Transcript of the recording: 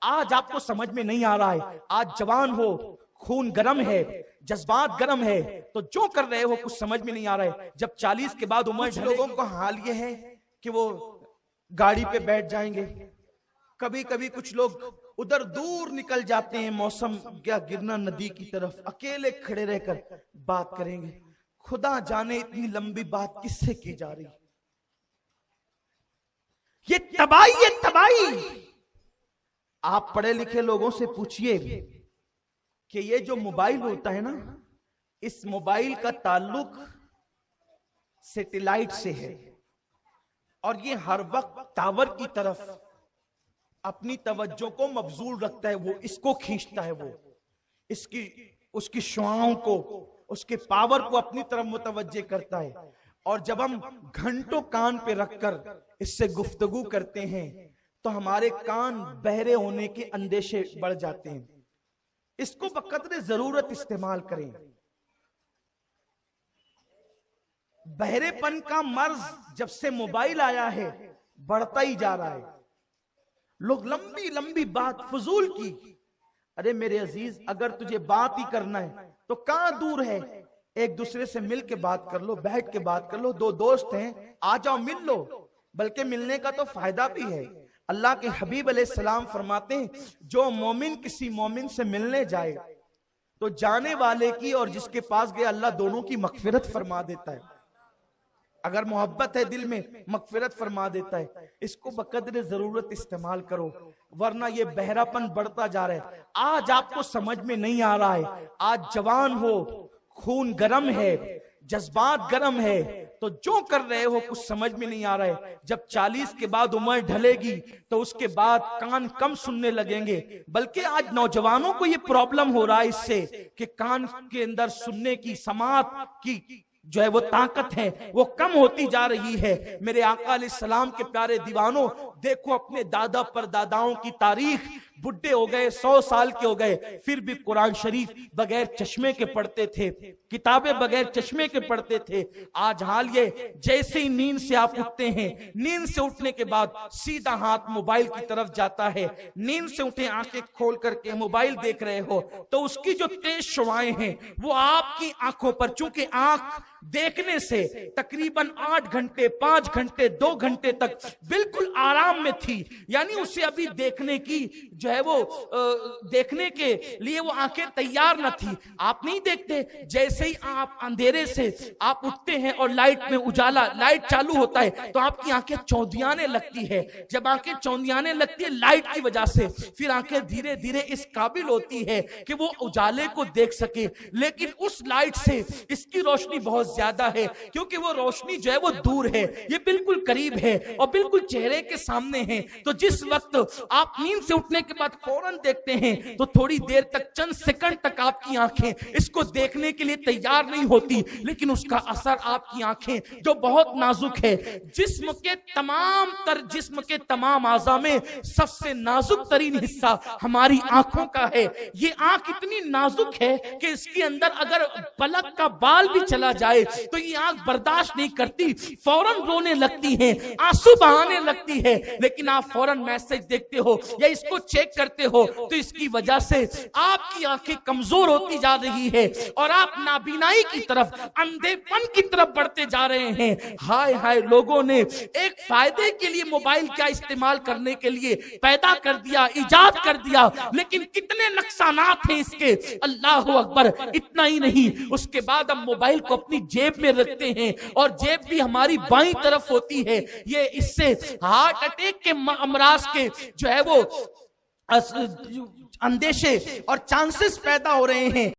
آج آپ کو سمجھ میں نہیں آ رہا ہے، آج جوان ہو، خون گرم ہے، جذبات گرم ہے، تو جو کر رہے ہو کچھ سمجھ میں نہیں آ رہا ہے۔ جب 40 کے بعد عمر ڈھلے، لوگوں کا حال یہ ہے کہ وہ گاڑی پہ بیٹھ جائیں گے، کبھی کبھی کچھ لوگ ادھر دور نکل جاتے ہیں موسم کیا گرنا ندی کی طرف، اکیلے کھڑے رہ کر بات کریں گے۔ خدا جانے اتنی لمبی بات کس سے کی جا رہی، یہ تباہی۔ آپ پڑھے لکھے لوگوں سے پوچھئے کہ یہ جو موبائل ہوتا ہے نا، اس موبائل کا تعلق سیٹلائٹ سے ہے، اور یہ ہر وقت ٹاور کی طرف اپنی توجہ کو مبذول رکھتا ہے، وہ اس کو کھینچتا ہے، وہ اس کی شعاؤں کو، اس کے پاور کو اپنی طرف متوجہ کرتا ہے۔ اور جب ہم گھنٹوں کان پہ رکھ کر اس سے گفتگو کرتے ہیں تو ہمارے کان بہرے ہونے کے اندیشے بڑھ جاتے ہیں۔ اس کو بقدر ضرورت استعمال کریں۔ بہرے پن کا مرض جب سے موبائل آیا ہے بڑھتا ہی جا رہا ہے۔ لوگ لمبی لمبی بات فضول کی، ارے میرے عزیز اگر تجھے بات ہی کرنا ہے تو کہاں دور ہے، ایک دوسرے سے مل کے بات کر لو، بیٹھ کے بات کر لو، دو دوست ہیں آ جاؤ مل لو، بلکہ ملنے کا تو فائدہ بھی ہے۔ اللہ کے حبیب علیہ السلام فرماتے ہیں جو مومن کسی مومن سے ملنے جائے تو جانے والے کی اور جس کے پاس گیا اللہ دونوں کی مغفرت فرما دیتا ہے۔ اگر محبت ہے دل میں مغفرت فرما دیتا ہے۔ اس کو بقدر ضرورت استعمال کرو، ورنہ یہ بہراپن بڑھتا جا رہا ہے۔ آج آپ کو سمجھ میں نہیں آ رہا ہے، آج جوان ہو، خون گرم ہے، جذبات گرم ہے، تو جو کر رہے ہو کچھ سمجھ میں نہیں آ رہا ہے۔ جب 40 کے بعد عمر ڈھلے گی تو اس کے بعد کان کم سننے لگیں گے، بلکہ آج نوجوانوں کو یہ پرابلم ہو رہا ہے اس سے کہ کان کے اندر سننے کی، سماعت کی جو ہے وہ طاقت ہے وہ کم ہوتی جا رہی ہے۔ میرے آقا علیہ السلام کے پیارے دیوانوں، دیکھو اپنے دادا پر داداؤں کی تاریخ، بڈھے ہو گئے، 100 سال کے ہو گئے، پھر بھی قرآن شریف بغیر چشمے کے پڑھتے تھے، کتابیں بغیر چشمے کے پڑھتے تھے۔ آج حال یہ جیسے ہی نیند سے آپ اٹھتے ہیں، نیند سے اٹھنے کے بعد سیدھا ہاتھ موبائل کی طرف جاتا ہے۔ نیند سے اٹھے آنکھیں کھول کر کے موبائل دیکھ رہے ہو تو اس کی جو تیز شعاعیں ہیں وہ آپ کی آنکھوں پر، چونکہ آنکھ دیکھنے سے تقریباً 8 گھنٹے 5 گھنٹے 2 گھنٹے تک بالکل آرام میں تھی، یعنی اسے ابھی دیکھنے کی جو ہے وہ دیکھنے کے لیے وہ آنکھیں تیار نہ تھی۔ آپ نہیں دیکھتے جیسے ہی آپ اندھیرے سے آپ اٹھتے ہیں اور لائٹ میں اجالا، لائٹ چالو ہوتا ہے تو آپ کی آنکھیں چوندیانے لگتی ہے۔ جب آنکھیں چوندیانے لگتی ہے لائٹ کی وجہ سے، پھر آنکھیں دھیرے دھیرے اس قابل ہوتی ہے کہ وہ اجالے کو دیکھ سکے، لیکن اس لائٹ سے اس کی روشنی بہت زیادہ ہے، کیونکہ وہ روشنی جو ہے وہ دور ہے، یہ بالکل قریب ہے اور بالکل چہرے کے سامنے ہے۔ تو جس وقت آپ نیند سے اٹھنے کے بعد فوراً دیکھتے ہیں تو تھوڑی دیر تک، چند سیکنڈ تک آپ کی آنکھیں اس کو دیکھنے کے لیے تیار نہیں ہوتی، لیکن اس کا اثر آپ کی آنکھیں جو بہت نازک ہے، جسم کے تمام اعضاء میں سب سے نازک ترین حصہ ہماری آنکھوں کا ہے۔ یہ آنکھ اتنی نازک ہے کہ اس کے اندر اگر پلک کا بال بھی چلا جائے تو یہ آنکھ برداشت نہیں کرتی، فوراً رونے لگتی ہے، آنسو بہانے لگتی ہے، لیکن آپ فوراً میسج دیکھتے ہو یا اس کو چیک کرتے ہو تو اس کی وجہ سے آپ کی آنکھیں کمزور ہوتی جا رہی ہے اور آپ نابینائی کی طرف، اندھے پن کی طرف بڑھتے جا رہے ہیں۔ ہائے ہائے، لوگوں نے ایک فائدے کے لیے موبائل کا استعمال کرنے کے لیے پیدا کر دیا، ایجاد کر دیا، لیکن کتنے نقصانات ہیں اس کے، اللہ اکبر۔ اتنا ہی نہیں، اس کے بعد ہم موبائل کو اپنی جیب میں رکھتے ہیں اور جیب بھی ہماری بائیں طرف ہوتی ہے۔ یہ اس سے ہارٹ اٹیک کے امراض کے جو ہے وہ اندیشے اور چانسز پیدا ہو رہے ہیں۔